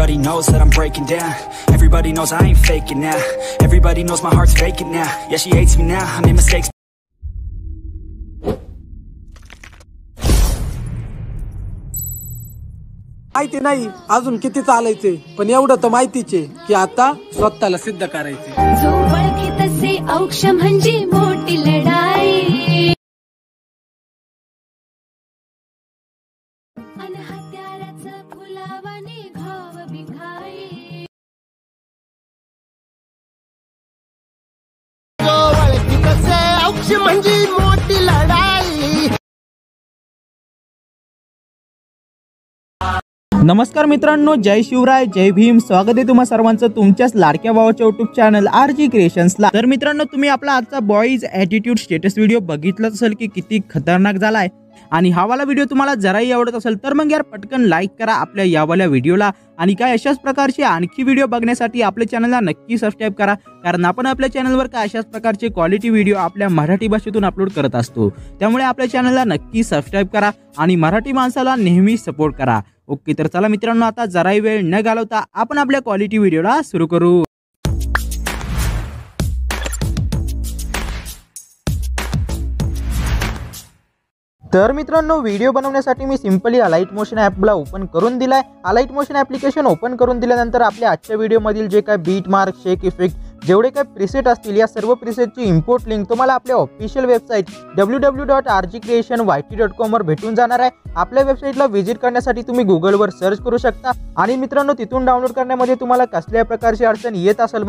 Everybody knows that I'm breaking down. Everybody knows I ain't faking now. Everybody knows my heart's vacant now. Yeah, she hates me now, I made mistakes. माहिती नाही अजून किती चालायचे, पण एवढं तर माहितीच आहे की आता स्वतःला सिद्ध करायचे. जो वळखे तसे औक्ष म्हणजे मोठी लढाई. अन हत्याराचा फुलावाने घाव बिघाई. जो वळखे तसे औक्ष म्हणजे मोठी लढाई. नमस्कार मित्रांनो, जय शिवराय, जय भीम. स्वागत आहे तुम्हा सर्वांचं तुमच्याच लाडक्या भावाच्या यूट्यूब चॅनल आरजी क्रिएशन्सला. तर मित्रांनो, तुम्ही आपला आजचा बॉईज ॲटिट्यूड स्टेटस व्हिडिओ बघितलाच असेल की किती खतरनाक झालाय. आणि हा वाला व्हिडिओ तुम्हाला जराही आवडत असेल तर मग यार पटकन लाईक करा आपल्या यावाल्या व्हिडिओला. आणि काय अशाच प्रकारचे आणखी व्हिडिओ बघण्यासाठी आपल्या चॅनलला नक्की सबस्क्राईब करा, कारण आपण आपल्या चॅनलवर काय अशाच प्रकारचे क्वालिटी व्हिडिओ आपल्या मराठी भाषेतून अपलोड करत असतो. त्यामुळे आपल्या चॅनलला नक्की सबस्क्राईब करा आणि मराठी माणसाला नेहमी सपोर्ट करा. ओके, तर चला मित्रांनो, आता जराही वेळ न घालवता आपण आपल्या क्वालिटी व्हिडिओला सुरू करू. तर मित्रांनो, व्हिडिओ बनवण्यासाठी मी सिंपली अलाइट मोशन ॲपला ओपन करून दिलाय. अलाइट मोशन ॲप्लिकेशन ओपन करून दिल्यानंतर आपल्या आजच्या व्हिडिओमधील जे काय बीट मार्क, शेक इफेक्ट, जेवढे काय प्रीसेट असतील या सर्व प्रीसेटची इम्पोर्ट लिंक तुम्हाला आपल्या ऑफिशियल वेबसाईट www.rgcreationyt.com वर भेटून जाणार आहे. आपल्या वेबसाईटला व्हिजिट करण्यासाठी तुम्ही गुगलवर सर्च करू शकता. आणि मित्रांनो, तिथून डाउनलोड करण्यामध्ये तुम्हाला कसल्या प्रकारची अडचण येत असेल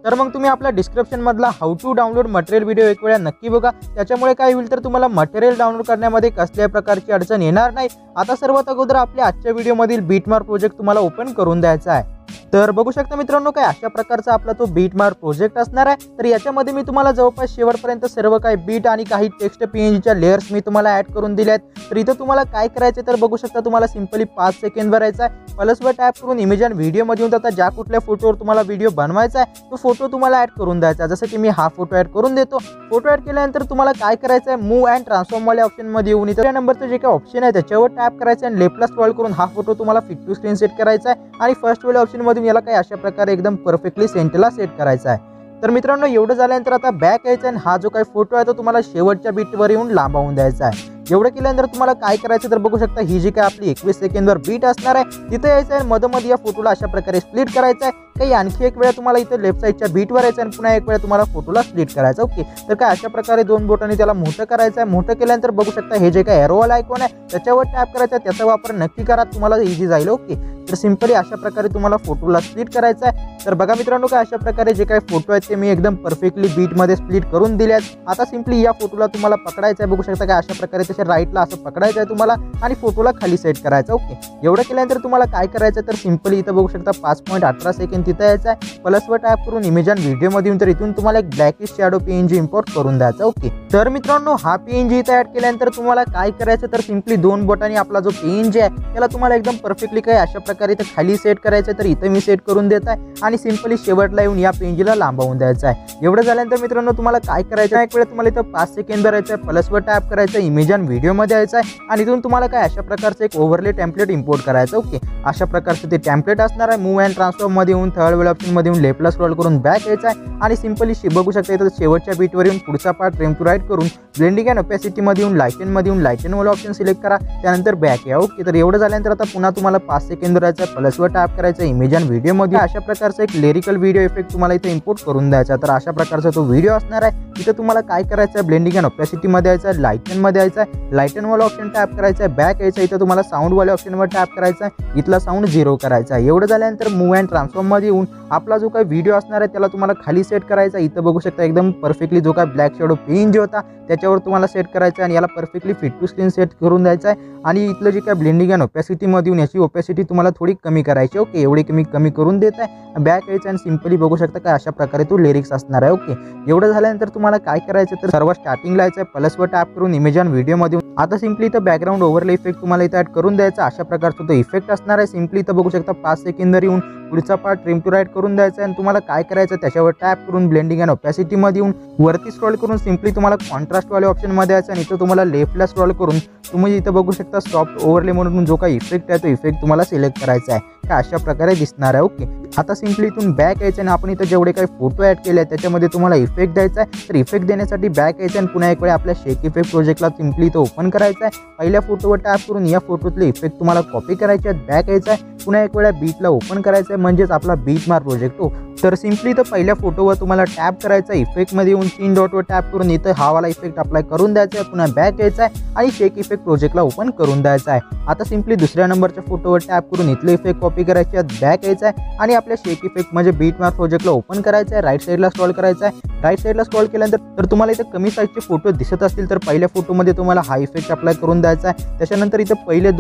तर मग तुम्ही आपला डिस्क्रिप्शन मधला how to download material video एक वेळा नक्की बघा. त्याच्यामुळे काय होईल तर तुम्हाला मटेरियल डाउनलोड करण्यामध्ये कसल्याही प्रकारची अडचण येणार नाही. आता सर्वात अगोदर आपल्या आजच्या व्हिडिओमधील बीटमार्क प्रोजेक्ट तुम्हाला ओपन करून द्यायचा आहे. तर बघू शकता मित्रांनो, काय अशा प्रकारचा आपला तो बीटमार्क प्रोजेक्ट असणार आहे. तर याच्यामध्ये मी तुम्हाला जवळपास शेवटपर्यंत सर्व काही बीट आणि काही टेक्स्ट पीएनजीच्या लेयर्स मी तुम्हाला ऍड करून दिल्या आहेत. तर इथं तुम्हाला काय करायचे तर बघू शकता, तुम्हाला सिंपली 5 सेकंद भरायचा आहे. प्लसवर टॅप करून इमेज आणि व्हिडिओमध्ये येऊन जाता ज्या कुठल्या फोटोवर तुम्हाला व्हिडिओ बनवायचा आहे तो फोटो तुम्हाला ऍड करून द्यायचा. जसं की मी हा फोटो ऍड करून देतो. फोटो ऍड केल्यानंतर तुम्हाला काय करायचं आहे, मूव्ह अँड ट्रान्सफॉर्म वाल्या ऑप्शनमध्ये येऊन इथं नंबरचं जे काही ऑप्शन आहे त्याच्यावर टॅप करायचं आणि लेफ्टला स्क्रॉल करून हा फोटो तुम्हाला फिट टू स्क्रीन सेट करायचा आहे. आणि फर्स्ट वाल्या ऑप्शनमधून याला काय अशा प्रकारे एकदम परफेक्टली सेंटरला सेट करायचा आहे. तर मित्रांनो, एवढं झाल्यानंतर आता बॅक यायचं आणि हा जो काही फोटो आहे तो तुम्हाला शेवटच्या बीटवर येऊन लांबवून द्यायचा आहे. एवढं केल्यानंतर तुम्हाला काय करायचं तर बघू शकता, ही जी काय आपली 21 सेकंदवर बीट असणार आहे तिथे यायचं आहे. मधोमध या फोटोला अशा प्रकारे स्प्लिट करायचं आहे. काही आणखी एक वेळा तुम्हाला इथे लेफ्ट साईडच्या बीटवर यायचं आणि पुन्हा एक वेळा तुम्हाला फोटोला स्प्लिट करायचं. ओके, तर काय अशा प्रकारे 2 बोटांनी त्याला मोठं करायचं आहे. मोठं केल्यानंतर बघू शकता हे जे काय एरोवाला आयकॉन आहे त्याच्यावर टॅप करायचं आहे. त्याचा वापर नक्की करा, तुम्हाला इझी जाईल. ओके, तर सिंपली अशा प्रकारे तुम्हाला फोटोला स्प्लिट करायचा आहे. तर बघा मित्रांनो, काय अशा प्रकारे जे काही फोटो आहेत ते मी एकदम परफेक्टली बीटमध्ये स्प्लिट करून दिले आहेत. आता सिंपली या फोटोला तुम्हाला पकडायचं आहे. बघू शकता काय अशा प्रकारे त्याच्या राईटला असं पकडायचं आहे तुम्हाला आणि फोटोला खाली सेट करायचं. ओके, एवढं केल्यानंतर तुम्हाला काय करायचं तर सिंपली इथं बघू शकता 5.18 सेकंद तिथं यायचं आहे. प्लसवर टॅप करून इमेज आणि व्हिडिओमध्ये येऊन तर इथून तुम्हाला एक ब्लॅकिश शॅडो पीएनजी इम्पोर्ट करून द्यायचा. ओके, तर मित्रांनो, हा पीएनजी इथं ऍड केल्यानंतर तुम्हाला काय करायचं तर सिंपली 2 बोटांनी आपला जो पीएनजी आहे त्याला तुम्हाला एकदम परफेक्टली काय अशा प्रकारे इथं खाली सेट करायचं. तर इथं मी सेट करून देत आहे आणि सिंपली शेवटला येऊन या पीएनजीला लांबवून द्यायचं आहे. एवढं झाल्यानंतर मित्रांनो, तुम्हाला काय करायचं एक वेळ तुम्हाला इथं 5 सेकंद भरायचं आहे. प्लसवर टॅप करायचं, इमेज आणि व्हिडिओमध्ये यायचं आहे आणि इथून तुम्हाला काय अशा प्रकारचं एक ओव्हरले टेम्पलेट इम्पोर्ट करायचं. ओके, अशा प्रकारचं ते टेम्पलेट असणार आहे. मूव्ह अँड ट्रान्सफॉर्म मध्ये येऊन थर्ड वेळ ऑप्शनमध्ये येऊन लेफ्टला स्क्रॉल करून बॅक यायचं आहे आणि सिंपली बघू शकता इथं शेवटच्या बीटवर येऊन पुढचा पार्ट ट्रिम टू राईट करून ब्लेंडिंग अँड ओपॅसिटीमध्ये येऊन लाईटनमध्ये येऊन लाईटन वाला ऑप्शन सिलेक्ट करा, त्यानंतर बॅक या. ओके, तर एवढं झाल्यानंतर आता पुन्हा तुम्हाला 5 सेकंद भरायचं आहे. प्लसवर टॅप करायचं, इमेज आणि व्हिडिओमध्ये अशा प्रकारचा एक लिरिकल व्हिडिओ इफेक्ट तुम्हाला इथे इम्पोर्ट करून द्यायचा. तर अशा प्रकारचा तो व्हिडिओ असणार आहे. इथं तुम्हाला काय करायचं आहे, ब्लेंडिंग अँड ओपॅसिटीमध्ये यायचं आहे, लाईटनमध्ये यायचं आहे, लाईटन वाला ऑप्शन टॅप करायचा आहे, बॅक यायचं. इथं तुम्हाला साऊंड वाल्या ऑप्शनवर टॅप करायचा आहे, इथला साऊंड 0 करायचा आहे. एवढं झाल्यानंतर मूव्ह अँड ट्रान्सफॉर्म मध्ये येऊन आपला जो काही व्हिडिओ असणार आहे त्याला तुम्हाला खाली सेट करायचा. इथं बघू शकता एकदम परफेक्टली जो काय ब्लॅक शॅडो पीएनजी होता त्याच्यावर तुम्हाला सेट करायचा आणि याला perfectly fit to screen set करून द्यायचा आहे. आणि इथलं जे काय ब्लेंडिंग अँड ओपॅसिटीमध्ये येऊन याची ओपॅसिटी तुम्हाला थोडी कमी करायची. ओके, एवढी कमी करून देत आहे. बॅक यायचं आणि सिंपली बघू शकता काय अशा प्रकारे तो लिरिक्स असणार आहे. ओके, एवढं झाल्यानंतर तुम्हाला काय करायचं तर सर्व स्टार्टिंगला यायचं आहे. प्लसवर टॅप करून इमेज आणि व्हिडिओमध्ये आता सिंपली इथं बॅकग्राऊंड ओव्हरले इफेक्ट तुम्हाला इथं ऍड करून द्यायचा. अशा प्रकारचा तो इफेक्ट असणार आहे. सिंपली इथं बघू शकता 5 सेकंद येऊन पुढचा पार्ट ट्रिम टू राईट करून द्यायचा आहे आणि तुम्हाला काय करायचं त्याच्यावर टॅप करून ब्लेंडिंग अँड ओपॅसिटीमध्ये येऊन वरती स्क्रॉल करून सिंपली तुम्हाला कॉन्ट्रास्ट वाले ऑप्शनमध्ये यायचं आणि इथं तुम्हाला लेफ्टला स्क्रॉल करून तुम्ही इथं बघू शकता सॉफ्ट ओव्हरले म्हणून जो काही इफेक्ट आहे तो इफेक्ट तुम्हाला सिलेक्ट करायचा आहे. काय अशा प्रकारे दिसणार आहे। ओके, आता सिंपली इथून बॅक यायचं आणि आपण इथं जेवढे काही फोटो ऍड केले त्याच्यामध्ये तुम्हाला इफेक्ट द्यायचा आहे। तर इफेक्ट देण्यासाठी बॅक यायचं आणि पुन्हा एक वेळा आपल्या शेक इफेक्ट प्रोजेक्टला सिंपली इथं ओपन करायचं आहे। पहिल्या फोटोवर टॅप करून या फोटोतले इफेक्ट तुम्हाला कॉपी करायचे आहेत, बॅक यायचं आहे, पुन्हा एक वेळा बीटला ओपन करायचं आहे, म्हणजेच आपला बीट मार्क प्रोजेक्ट हो। तर सिंपली इथं पहिल्या फोटोवर तुम्हाला टॅप करायचं, इफेक्टमध्ये येऊन 3 डॉटवर टॅप करून इथं हा वाला इफेक्ट अप्लाय करून द्यायचा आहे, पुन्हा बॅक यायचा आहे आणि शेक इफेक्ट प्रोजेक्टला ओपन करून द्यायचा आहे। आता सिंपली दुसऱ्या नंबरच्या फोटोवर टॅप करून इथले इफेक्ट कॉपी करायचे आहेत, बॅक यायचा आहे आणि आपल्या शेक इफेक्ट म्हणजे बीट मार्क प्रोजेक्टला ओपन करायचं आहे, राईट साईडला स्क्रॉल करायचं आहे। राईट साईडला स्क्रॉल केल्यानंतर तर तुम्हाला इथं कमी साईजचे फोटो दिसत असतील तर पहिल्या फोटोमध्ये तुम्हाला हा इफेक्ट अप्लाय करून द्यायचा आहे। त्याच्यानंतर इथं पहिले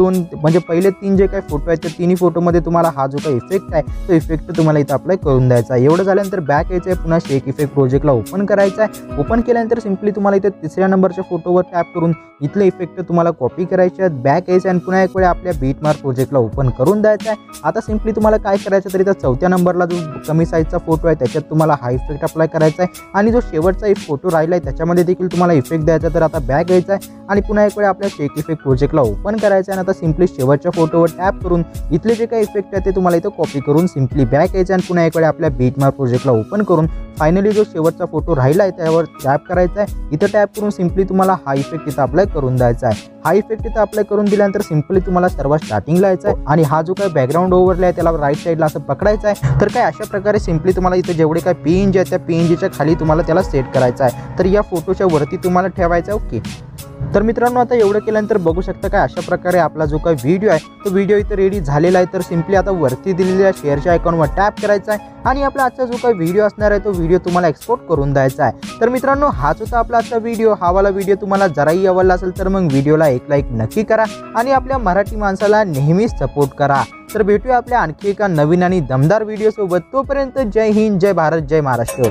3 जे काही फोटो आहेत त्या तिन्ही फोटोमध्ये तुम्हाला हा जो काही इफेक्ट आहे तो इफेक्ट तुम्हाला इथं अप्लाय करून द्यायचा आहे। एवढं झाल्यानंतर बॅक यायचं आहे, पुन्हा शेक इफेक्ट प्रोजेक्टला ओपन करायचं आहे। ओपन केल्यानंतर सिंपली तुम्हाला इथे तिसऱ्या नंबरच्या फोटोवर टॅप करून इथले इफेक्ट तुम्हाला कॉपी करायचे आहेत, बॅक यायचं आणि पुन्हा एक वेळा आपल्या बीट मार्क प्रोजेक्टला ओपन करून द्यायचा आहे। आता सिंपली तुम्हाला काय करायचं तर इथं चौथ्या नंबरला जो कमी साईजचा फोटो आहे त्याच्यात तुम्हाला हा इफेक्ट अप्लाय करायचा आहे आणि जो शेवटचा एक फोटो राहिला आहे त्याच्यामध्ये देखील तुम्हाला इफेक्ट द्यायचा। तर आता बॅक यायचा आहे आणि पुन्हा एक वेळा आपल्या शेक इफेक्ट प्रोजेक्टला ओपन करायचं आहे आणि आता सिंपली शेवटच्या फोटोवर टॅप करून इथले जे काही इफेक्ट आहे ते तुम्हाला इथं कॉपी करून सिंपली बॅक यायचं आणि पुन्हा एक वेळा आपल्या बीट मार्क प्रोजेक्टला ओपन करून फायनली जो शेवटचा फोटो राहिला आहे त्यावर टॅप करायचा आहे। इथं टॅप करून सिंपली तुम्हाला हा इफेक्ट इथं अप्लाय करून द्यायचा आहे। हा इफेक्ट इथं अप्लाय करून दिल्यानंतर सिंपली तुम्हाला सर्वात स्टार्टिंगला यायचं आहे आणि हा जो काही बॅकग्राऊंड ओव्हरले आहे त्याला राईट साईडला असं पकडायचं आहे। तर काय अशा प्रकारे सिंपली तुम्हाला इथं जेवढे काय PNG आहेत त्या PNGच्या खाली तुम्हाला त्याला सेट करायचं आहे। तर या फोटोच्या वरती तुम्हाला ठेवायचं आहे। ओके, तर मित्रांनो आता एवढं केल्यानंतर बघू शकता काय अशा प्रकारे आपला जो काही व्हिडिओ आहे तो व्हिडिओ इथं रेडी झालेला आहे। तर सिंपली आता वरती दिलेल्या शेअरच्या आयकॉनवर टॅप करायचा आहे आणि आपला आजचा जो काही व्हिडिओ असणार आहे तो व्हिडिओ तुम्हाला एक्सपोर्ट करून द्यायचा आहे। तर मित्रांनो हाच होता आपला आजचा व्हिडिओ। हा वाला व्हिडिओ तुम्हाला जराही आवडला असेल तर मग व्हिडिओला एक लाईक नक्की करा आणि आपल्या मराठी माणसाला नेहमीच सपोर्ट करा। तर भेटूया आपल्या आणखी एका नवीन आणि दमदार व्हिडिओ सोबत। तोपर्यंत जय हिंद, जय भारत, जय महाराष्ट्र।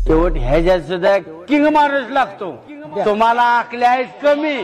शेवट ह्याच्यात सुद्धा किंग माणूस लागतो, तुम्हाला आकल्या आहेत कमी।